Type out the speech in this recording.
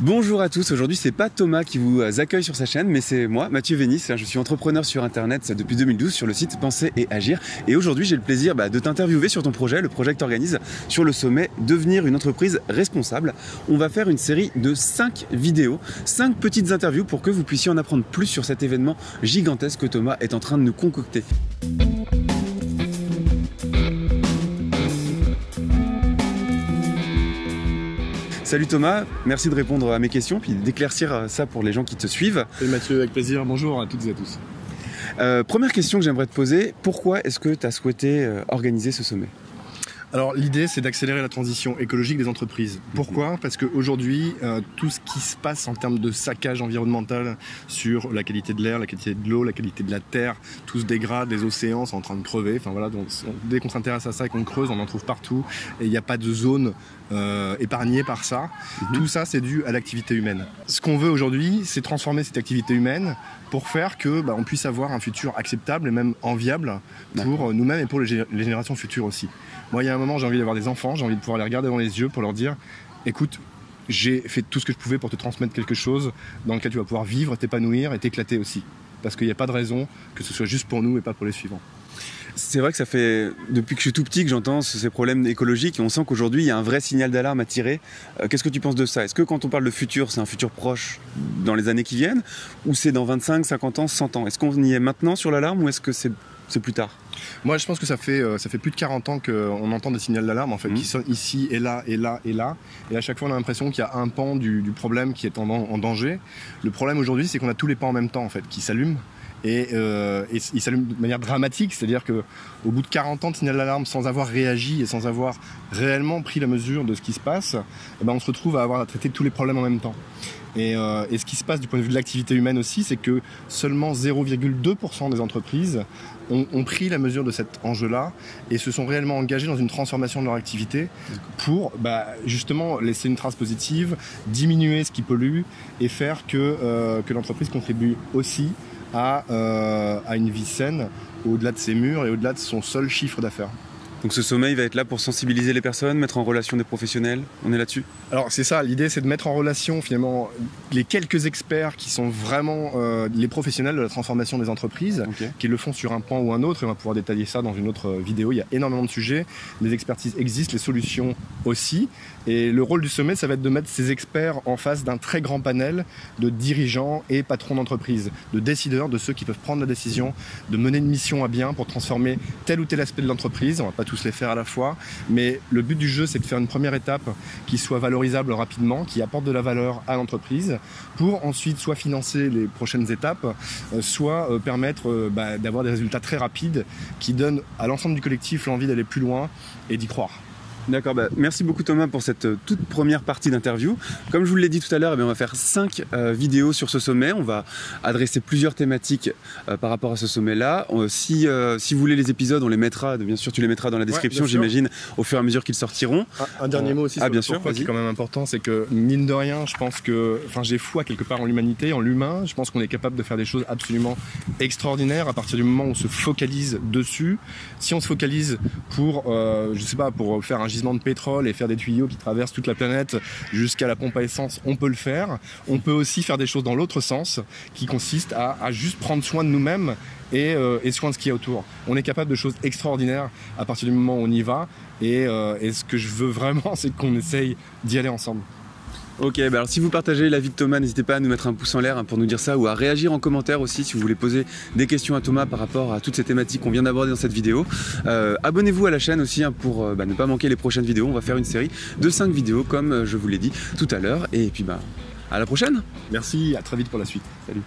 Bonjour à tous, aujourd'hui c'est pas Thomas qui vous accueille sur sa chaîne mais c'est moi, Mathieu Vénis. Je suis entrepreneur sur internet depuis 2012 sur le site Penser et Agir et aujourd'hui j'ai le plaisir de t'interviewer sur ton projet, le projet que tu organises sur le sommet Devenir une entreprise responsable. On va faire une série de 5 vidéos, 5 petites interviews pour que vous puissiez en apprendre plus sur cet événement gigantesque que Thomas est en train de nous concocter. Salut Thomas, merci de répondre à mes questions puis d'éclaircir ça pour les gens qui te suivent. Salut Mathieu, avec plaisir, bonjour à toutes et à tous. Première question que j'aimerais te poser, pourquoi est-ce que tu as souhaité organiser ce sommet ? Alors l'idée c'est d'accélérer la transition écologique des entreprises. Pourquoi ? Parce qu'aujourd'hui, tout ce qui se passe en termes de saccage environnemental sur la qualité de l'air, la qualité de l'eau, la qualité de la terre, tout se dégrade, les océans sont en train de crever. Enfin voilà, donc dès qu'on s'intéresse à ça et qu'on creuse, on en trouve partout et il n'y a pas de zone épargnée par ça. Tout ça c'est dû à l'activité humaine. Ce qu'on veut aujourd'hui, c'est transformer cette activité humaine pour faire que on puisse avoir un futur acceptable et même enviable pour nous-mêmes et pour les générations futures aussi. Moi, il y a un moment, j'ai envie d'avoir des enfants, j'ai envie de pouvoir les regarder dans les yeux pour leur dire « Écoute, j'ai fait tout ce que je pouvais pour te transmettre quelque chose dans lequel tu vas pouvoir vivre, t'épanouir et t'éclater aussi. » Parce qu'il n'y a pas de raison que ce soit juste pour nous et pas pour les suivants. C'est vrai que ça fait depuis que je suis tout petit que j'entends ces problèmes écologiques et on sent qu'aujourd'hui il y a un vrai signal d'alarme à tirer. Qu'est-ce que tu penses de ça ? Est-ce que quand on parle de futur, c'est un futur proche dans les années qui viennent ou c'est dans 25, 50 ans, 100 ans ? Est-ce qu'on y est maintenant sur l'alarme ou est-ce que c'est plus tard ? Moi, je pense que ça fait plus de 40 ans qu'on entend des signaux d'alarme en fait, qui sonnent ici et là et là et là. Et à chaque fois, on a l'impression qu'il y a un pan du problème qui est en danger. Le problème aujourd'hui, c'est qu'on a tous les pans en même temps en fait, qui s'allument. Et il s'allume de manière dramatique, c'est-à-dire qu'au bout de 40 ans de signal d'alarme, sans avoir réagi et sans avoir réellement pris la mesure de ce qui se passe, on se retrouve à avoir à traiter tous les problèmes en même temps. Et ce qui se passe du point de vue de l'activité humaine aussi, c'est que seulement 0,2% des entreprises ont pris la mesure de cet enjeu-là et se sont réellement engagées dans une transformation de leur activité pour justement laisser une trace positive, diminuer ce qui pollue et faire que l'entreprise contribue aussi à une vie saine au-delà de ses murs et au-delà de son seul chiffre d'affaires. Donc ce sommet il va être là pour sensibiliser les personnes, mettre en relation des professionnels, on est là-dessus ? Alors c'est ça, l'idée c'est de mettre en relation finalement les quelques experts qui sont vraiment les professionnels de la transformation des entreprises, qui le font sur un pan ou un autre, et on va pouvoir détailler ça dans une autre vidéo. Il y a énormément de sujets, les expertises existent, les solutions aussi, et le rôle du sommet ça va être de mettre ces experts en face d'un très grand panel de dirigeants et patrons d'entreprise, de décideurs, de ceux qui peuvent prendre la décision de mener une mission à bien pour transformer tel ou tel aspect de l'entreprise. On va pas tous les faire à la fois, mais le but du jeu c'est de faire une première étape qui soit valorisable rapidement, qui apporte de la valeur à l'entreprise pour ensuite soit financer les prochaines étapes, soit permettre d'avoir des résultats très rapides qui donnent à l'ensemble du collectif l'envie d'aller plus loin et d'y croire. D'accord, merci beaucoup Thomas pour cette toute première partie d'interview. Comme je vous l'ai dit tout à l'heure, on va faire 5 vidéos sur ce sommet. On va adresser plusieurs thématiques par rapport à ce sommet-là. Si vous voulez les épisodes, on les mettra, bien sûr tu les mettras dans la description, j'imagine, au fur et à mesure qu'ils sortiront. Un dernier mot aussi, bien sûr, qui est quand même important, c'est que mine de rien, je pense que, j'ai foi quelque part en l'humanité, en l'humain. Je pense qu'on est capable de faire des choses absolument extraordinaires à partir du moment où on se focalise dessus. Si on se focalise pour faire un gisement de pétrole et faire des tuyaux qui traversent toute la planète jusqu'à la pompe à essence, on peut le faire. On peut aussi faire des choses dans l'autre sens qui consiste à juste prendre soin de nous-mêmes et soin de ce qu'il y a autour. On est capable de choses extraordinaires à partir du moment où on y va et ce que je veux vraiment c'est qu'on essaye d'y aller ensemble. Ok, alors si vous partagez l'avis de Thomas, n'hésitez pas à nous mettre un pouce en l'air pour nous dire ça ou à réagir en commentaire aussi si vous voulez poser des questions à Thomas par rapport à toutes ces thématiques qu'on vient d'aborder dans cette vidéo. Abonnez-vous à la chaîne aussi pour ne pas manquer les prochaines vidéos. On va faire une série de 5 vidéos comme je vous l'ai dit tout à l'heure et puis à la prochaine. Merci, à très vite pour la suite. Salut.